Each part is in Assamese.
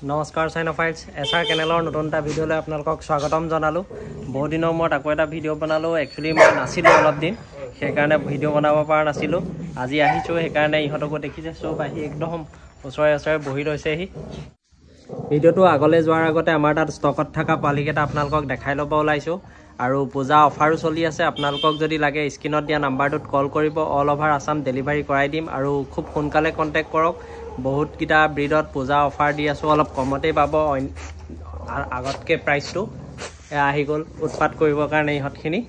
नमस्कार साइनोफाइट्स एसआर चैनेलर नतुन एटा भिडिओले आपनालोকক स्वागतम जनालो। बहुत दिনৰ মূৰত আকৌ এটা ভিডিও বনালো। एक्चुअली মই নাছিলো অলপ দিন, সেই কাৰণে ভিডিও বনাব পৰা নাছিলো। আজি আহিছো, সেই কাৰণে ইহতকো দেখিছে সব আহি একদম ওচৰে বহি ৰৈছেহি। ভিডিওটো আগলৈ যোৱাৰ আগতে আমাৰ তাত ষ্টকত থকা পালিকেটা আপোনালোকক দেখাই ল'ব ওলাইছো আৰু পূজা অফাৰো চলি আছে। আপোনালোকক যদি লাগে স্ক্ৰিনত দিয়া নাম্বাৰটোত কল কৰিব, অল ওভাৰ আসাম ডেলিভাৰী কৰাই দিম আৰু খুব সোনকালে কন্টেক্ট কৰক। बहुत किटा ब्रीडत पूजा ऑफर दी आसो, अलप कमते पाब आगतके प्राइसटो आहि गल उत्पाद करिবৰ কাৰণে ইহতখিনি।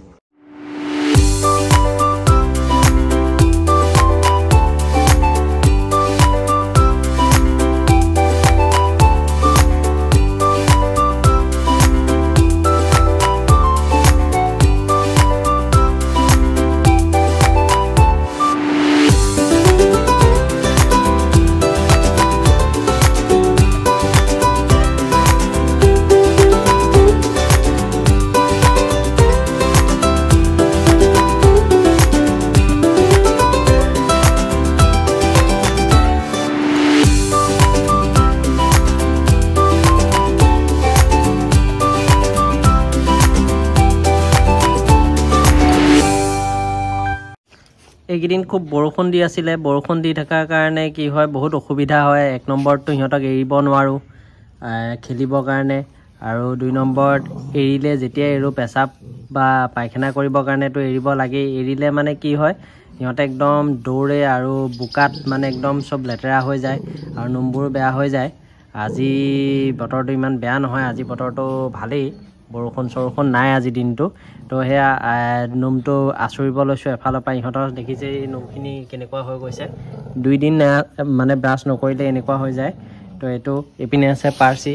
এইকেইদিন খুব বৰষুণ দি আছিলে, বৰষুণ দি থকাৰ কাৰণে কি হয় বহুত অসুবিধা হয়। এক নম্বৰটো ইহঁতক এৰিব নোৱাৰো খেলিবৰ কাৰণে, আৰু দুই নম্বৰত এৰিলে যেতিয়া এৰো পেচাব বা পায়খানা কৰিবৰ কাৰণেতো এৰিব লাগে। এৰিলে মানে কি হয় ইহঁতে একদম দৌৰে আৰু বুকাত মানে একদম সব লেতেৰা হৈ যায় আৰু নোমবোৰ বেয়া হৈ যায়। আজি বতৰটো ইমান বেয়া নহয়, আজি বতৰটো ভালেই, বৰষুণ নাই আজি দিনটো। তো সেয়া নোমটো আচৰিব লৈছোঁ এফালৰ পৰা। ইহঁতৰ দেখিছে এই নোমখিনি কেনেকুৱা হৈ গৈছে, 2 দিন মানে ব্ৰাছ নকৰিলে এনেকুৱা হৈ যায়। তো এইটো এইপিনে আছে পাৰ্চি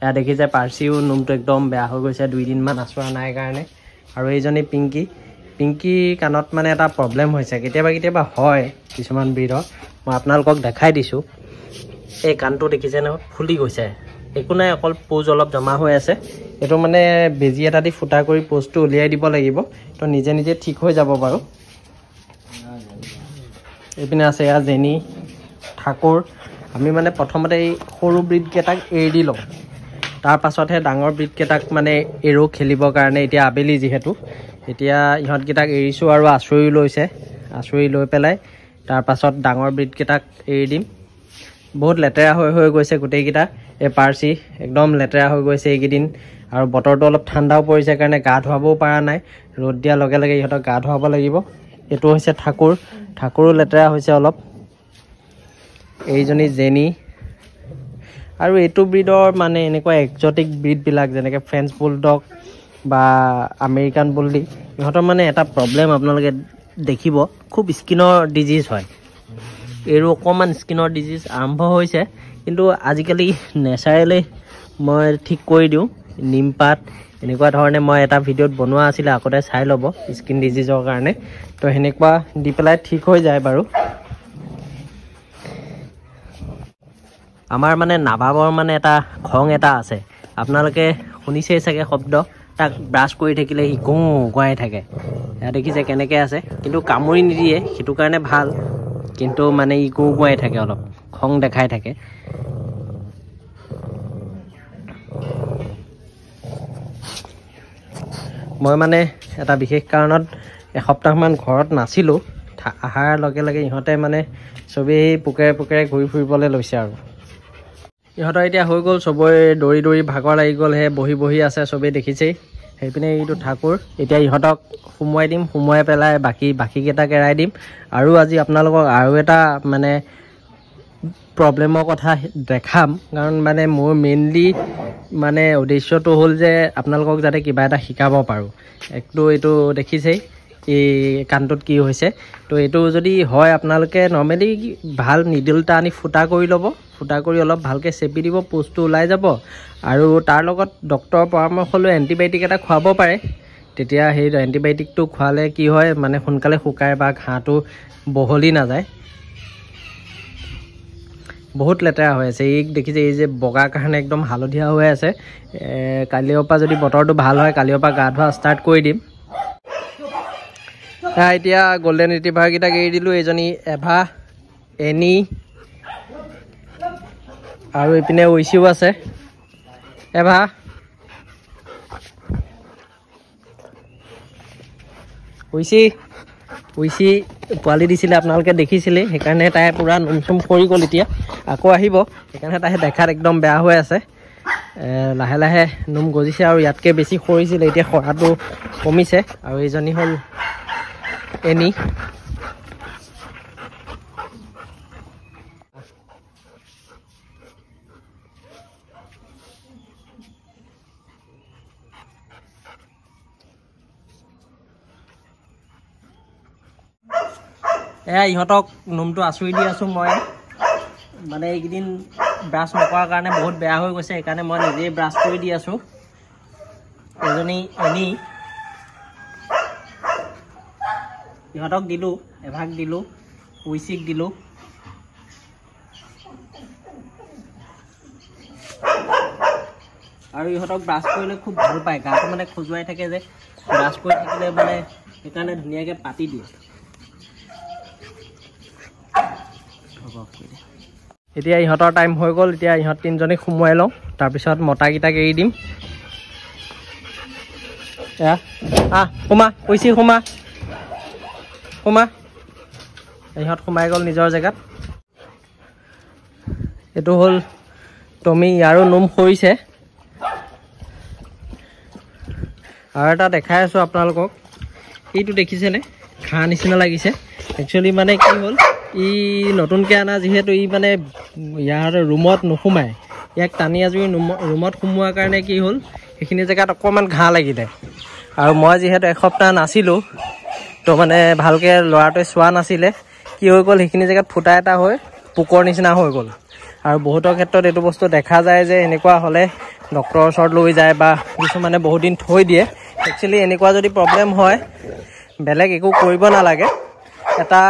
এয়া দেখিছে, পাৰ্চিও নোমটো একদম বেয়া হৈ গৈছে 2 দিনমান আচৰা নাই কাৰণে। আৰু এইজনী পিংকি কাণত মানে এটা প্ৰব্লেম হৈছে, কেতিয়াবা হয় কিছুমান ব্ৰীডৰ। মই আপোনালোকক দেখাই দিছোঁ, এই কাণটো দেখিছে নহয় ফুলি গৈছে। একো নাই, অকল পোজ অলপ জমা হৈ আছে। এইটো মানে বেজি এটা দি ফুটা কৰি পোজটো উলিয়াই দিব লাগিব, তো নিজে ঠিক হৈ যাব বাৰু। এইপিনে আছে এয়া জেনি, ঠাকুৰ। আমি মানে প্ৰথমতে এই সৰু ব্ৰীডকেইটাক এৰি দি লওঁ, তাৰ পাছতহে ডাঙৰ ব্ৰীডকেইটাক মানে এৰো খেলিবৰ কাৰণে। এতিয়া আবেলি যিহেতু, এতিয়া ইহঁতকেইটাক এৰিছোঁ আৰু আঁচুৰি লৈ পেলাই তাৰ পাছত ডাঙৰ ব্ৰীডকেইটাক এৰি দিম। বহুত লেতেৰা হৈ গৈছে গোটেইকেইটা। এই পাৰ্চি একদম লেতেৰা হৈ গৈছে এইকেইদিন, আৰু বতৰটো অলপ ঠাণ্ডাও পৰিছে কাৰণে গা ধুৱাবও পৰা নাই। ৰ'দ দিয়াৰ লগে লগে ইহঁতক গা ধুৱাব লাগিব। এইটো হৈছে ঠাকুৰো লেতেৰা হৈছে অলপ। এইজনী জেনি। আৰু এইটো ব্ৰীডৰ মানে এনেকুৱা এক্সটিক ব্ৰীডবিলাক যেনেকৈ ফ্ৰেঞ্চ বুলডগ বা আমেৰিকান বুলডি, ইহঁতৰ মানে এটা প্ৰব্লেম আপোনালোকে দেখিব, খুব স্কিনৰ ডিজিজ হয়। এইটো অকণমান স্কিনৰ ডিজিজ আৰম্ভ হৈছে, কিন্তু আজিকালি নেচাৰেলি মই ঠিক কৰি দিওঁ। নিমপাত এনেকুৱা ধৰণে মই এটা ভিডিঅ'ত বনোৱা আছিলে, আগতে চাই ল'ব স্কিন ডিজিজৰ কাৰণে। তো সেনেকুৱা দি পেলাই ঠিক হৈ যায় বাৰু। আমাৰ মানে নাভাবৰ মানে এটা খং এটা আছে, আপোনালোকে শুনিছেই চাগে শব্দ। তাক ব্ৰাছ কৰি থাকিলে সি গোৱাই থাকে। এয়া দেখিছে কেনেকৈ আছে, কিন্তু কামুৰি নিদিয়ে, সেইটো কাৰণে ভাল। কিন্তু মানে ই গোৱাই থাকে, অলপ খং দেখাই থাকে। মই মানে এটা বিশেষ কাৰণত এসপ্তাহমান ঘৰত নাছিলোঁ। অহাৰ লগে লগে ইহঁতে মানে চবেই পোকেৰে ঘূৰি ফুৰিবলৈ লৈছে আৰু। ইহঁতৰ এতিয়া হৈ গ'ল, চবৰে দৌৰি ভাগৰ লাগি গ'ল, সেই বহি আছে চবেই দেখিছেই। সেইপিনে এইটো ঠাকুৰ। এতিয়া ইহঁতক সোমোৱাই দিম, সোমোৱাই পেলাই বাকীকেইটাক এৰাই দিম। আৰু আজি আপোনালোকক আৰু এটা মানে প্ৰব্লেমৰ কথা দেখাম, কাৰণ মানে মোৰ মেইনলি মানে উদ্দেশ্যটো হ'ল যে আপোনালোকক যাতে কিবা এটা শিকাব পাৰোঁ। এইটো দেখিছেই এই কাণটোত কি হৈছে। তো এইটো যদি হয় আপোনালোকে নৰ্মেলি ভাল নিডল এটা আনি ফুটা কৰি ল'ব, ফুটা কৰি অলপ ভালকৈ চেপি দিব, পোজটো ওলাই যাব। আৰু তাৰ লগত ডক্তৰৰ পৰামৰ্শ লৈ এণ্টিবায়'টিক এটা খুৱাব পাৰে। তেতিয়া সেই এণ্টিবায়'টিকটো খোৱালে কি হয় মানে সোনকালে শুকায় বা ঘাঁটো বহলি নাযায়। বহুত লেতেৰা হৈ আছে। এই দেখিছে, এই যে বগাৰ কাৰণে একদম হালধীয়া হৈ আছে। কালিৰ পৰা যদি বতৰটো ভাল হয়, কালিৰ পৰা গা ধোৱা ষ্টাৰ্ট কৰি দিম। এতিয়া গোল্ডেন ৰিট্ৰিভাৰ কেইটাক এৰি দিলোঁ। এইজনী এভা, এনি, আৰু এইপিনে ঐচিও আছে এভা ঐচি পোৱালি দিছিলে আপোনালোকে দেখিছিলে সেইকাৰণে তাই পুৰা নুমচুম কৰি গ'ল এতিয়া আকৌ আহিব সেইকাৰণে তাই দেখাত একদম বেয়া হৈ আছে লাহে লাহে নুম গজিছে আৰু ইয়াতকৈ বেছি সৰিছিলে এতিয়া সৰাটো কমিছে আৰু এইজনী হ'ল এনি ইহঁতক নুমটো আঁচুৰি দি আছোঁ মই মানে এইকেইদিন ব্ৰাছ নকৰাৰ কাৰণে বহুত বেয়া হৈ গৈছে সেইকাৰণে মই নিজেই ব্ৰাছ কৰি দি আছোঁ এজনী এনি ইহঁতক দিলোঁ এভাগ দিলোঁ ঐচিক দিলোঁ আৰু ইহঁতক ব্ৰাছ কৰিলে খুব ভাল পায় গাটো মানে খজুৱাই থাকে যে ব্ৰাছ কৰি থাকিলে মানে সেইকাৰণে ধুনীয়াকৈ পাতি দিয়ে এতিয়া ইহঁতৰ টাইম হৈ গ'ল এতিয়া ইহঁত তিনিজনীক সোমোৱাই লওঁ তাৰপিছত মতাকেইটাক এৰি দিম সোমা ঐচি সোমা ইহঁত সোমাই গ'ল নিজৰ জেগাত এইটো হ'ল টমি ইয়াৰো নুম সৰিছে আৰু এটা দেখাই আছোঁ আপোনালোকক এইটো দেখিছেনে ঘাঁহ নিচিনা লাগিছে একচুৱেলি মানে কি হ'ল ই নতুনকৈ অনা যিহেতু ই মানে ইয়াৰ ৰুমত নোসোমায় ইয়াক টানি আজৰি ৰুমত সোমোৱাৰ কাৰণে কি হ'ল সেইখিনি জেগাত অকণমান ঘাঁহ লাগিলে আৰু মই যিহেতু এসপ্তাহ নাছিলোঁ তো মানে ভালকৈ ল'ৰাটোৱে চোৱা নাছিলে কি হৈ গ'ল সেইখিনি জেগাত ফুটা এটা হৈ পোকৰ নিচিনা হৈ গ'ল আৰু বহুতৰ ক্ষেত্ৰত এইটো বস্তু দেখা যায় যে এনেকুৱা হ'লে ডক্তৰৰ ওচৰত লৈ যায় বা কিছুমানে বহুত দিন থৈ দিয়ে একচুৱেলি এনেকুৱা যদি প্ৰব্লেম হয় বেলেগ একো কৰিব নালাগে এটা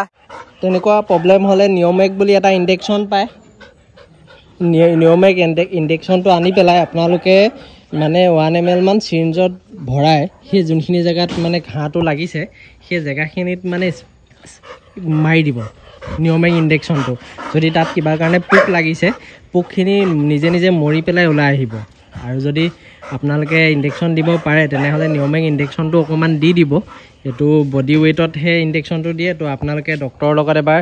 তেনেকুৱা প্ৰব্লেম হ'লে নিয়মেক বুলি এটা ইনজেকশ্যন পায় নিয়মেক ইনজেকশ্যনটো আনি পেলাই আপোনালোকে মানে 1 ml মান চিৰিঞ্জত ভৰাই সেই যোনখিনি জেগাত মানে ঘাঁহটো লাগিছে সেই জেগাখিনিত মানে মাৰি দিব নিয়মেক ইনজেকশ্যনটো যদি তাত কিবা কাৰণে পোক লাগিছে পোকখিনি নিজে নিজে মৰি পেলাই ওলাই আহিব আৰু যদি আপোনালোকে ইনজেকশ্যন দিব পাৰে তেনেহ'লে নিয়মেক ইনজেকশ্যনটো অকণমান দি দিব এইটো বডি ৱেইটতহে ইনজেকশ্যনটো দিয়ে তো আপোনালোকে ডক্তৰৰ লগত এবাৰ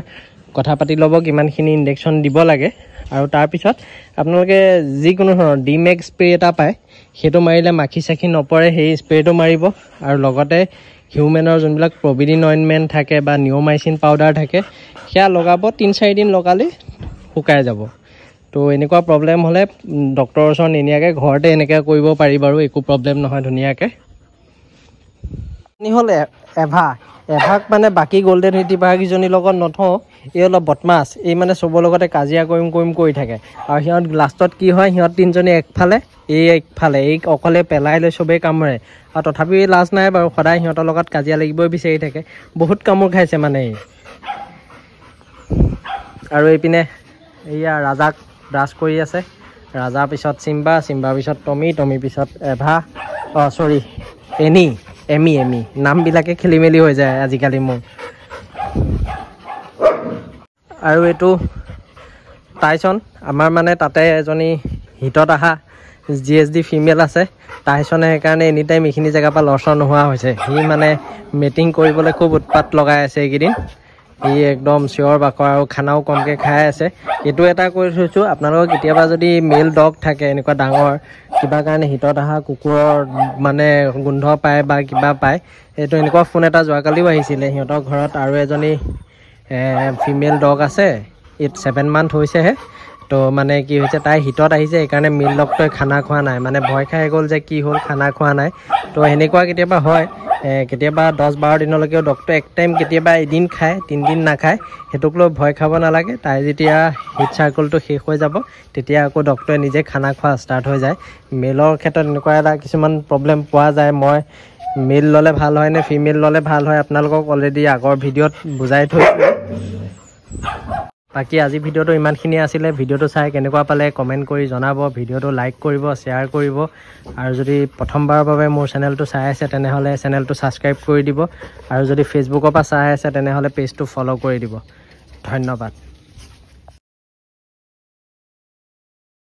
কথা পাতি ল'ব কিমানখিনি ইনজেকশ্যন দিব লাগে আৰু তাৰপিছত আপোনালোকে যিকোনো ধৰণৰ ডিমেক স্প্ৰে এটা পায় সেইটো মাৰিলে মাখি চাখি নপৰে সেই স্প্ৰেটো মাৰিব আৰু লগতে হিউমেনৰ যোনবিলাক প্ৰভিডিন অইনমেণ্ট থাকে বা নিঅ'মাইচিন পাউডাৰ থাকে সেয়া লগাব 3-4 দিন লগালে শুকাই যাব তো এনেকুৱা প্ৰব্লেম হ'লে ডক্তৰৰ ওচৰত নিনিয়াকৈ ঘৰতে এনেকৈ কৰিব পাৰি বাৰু একো প্ৰব্লেম নহয় ধুনীয়াকৈ হ'ল এভাগ মানে বাকী গল্ডেন ৰিট্ৰিভাৰকেইজনীৰ লগত নথওঁ এই অলপ বদমাছ এই মানে চবৰ লগতে কাজিয়া কৰিম কৰি থাকে আৰু সিহঁত লাষ্টত কি হয় সিহঁত তিনিজনী একফালে এই অকলে পেলাই লৈ চবেই কামুৰে আৰু তথাপিও লাজ নাই বাৰু সদায় সিহঁতৰ লগত কাজিয়া লাগিবই বিচাৰি থাকে বহুত কামোৰ খাইছে মানে আৰু এইপিনে এইয়া ৰাজাক ব্ৰাছ কৰি আছে ৰাজাৰ পিছত চিম্বাৰ পিছত টমি পিছত এভা এমি নামবিলাকে খেলি মেলি হৈ যায় আজিকালি মোৰ আৰু এইটো টাইচন আমাৰ মানে তাতে এজনী হিটত অহা GSD ফিমেল আছে টাইচনে সেইকাৰণে এনি টাইম এইখিনি জেগাৰ পৰা লৰচৰ নোহোৱা হৈছে সি মানে মেটিং কৰিবলৈ খুব উৎপাত লগাই আছে এইকেইদিন সি একদম চিঞৰ বাখৰ আৰু খানাও কমকৈ খাই আছে এইটো এটা কৰি থৈছোঁ আপোনালোকৰ কেতিয়াবা যদি মেল ডগ থাকে এনেকুৱা ডাঙৰ কিবা কাৰণে হিটত অহা কুকুৰৰ মানে গোন্ধ পায় বা কিবা পায় এইটো এনেকুৱা ফোন এটা যোৱাকালিও আহিছিলে সিহঁতৰ ঘৰত আৰু এজনী ফিমেল ডগ আছে 7 মান্থ হৈছেহে তো মানে কি হৈছে তাই হিটত আহিছে সেইকাৰণে মেল ডগটোৱে খানা খোৱা নাই মানে ভয় খাই গ'ল যে কি হ'ল খানা খোৱা নাই তো সেনেকুৱা কেতিয়াবা হয় কেতিয়াবা 10-12 দিনলৈকেও ডগটোৱে এক টাইম কেতিয়াবা এদিন খায় 3 দিন নাখায় সেইটোক লৈ ভয় খাব নালাগে তাই যেতিয়া হিট চাৰ্কলটো শেষ হৈ যাব তেতিয়া আকৌ ডগটোৱে নিজে খানা খোৱা ষ্টাৰ্ট হৈ যায় মেলৰ ক্ষেত্ৰত এনেকুৱা এটা কিছুমান প্ৰব্লেম পোৱা যায় মই মেল ল'লে ভাল হয় নে ফিমেল ল'লে ভাল হয় আপোনালোকক অলৰেডি আগৰ ভিডিঅ'ত বুজাই থৈছোঁ বাকী আজি ভিডিঅ'টো ইমানখিনি আছিলে ভিডিঅ'টো চাই কেনেকুৱা পালে কমেণ্ট কৰি জনাব ভিডিঅ'টো লাইক কৰিব শ্বেয়াৰ কৰিব আৰু যদি প্ৰথমবাৰৰ বাবে মোৰ চেনেলটো চাই আছে তেনেহ'লে চেনেলটো ছাবস্ক্ৰাইব কৰি দিব আৰু যদি ফেচবুকৰ পৰা চাই আছে তেনেহ'লে পেজটো ফ'ল' কৰি দিব ধন্যবাদ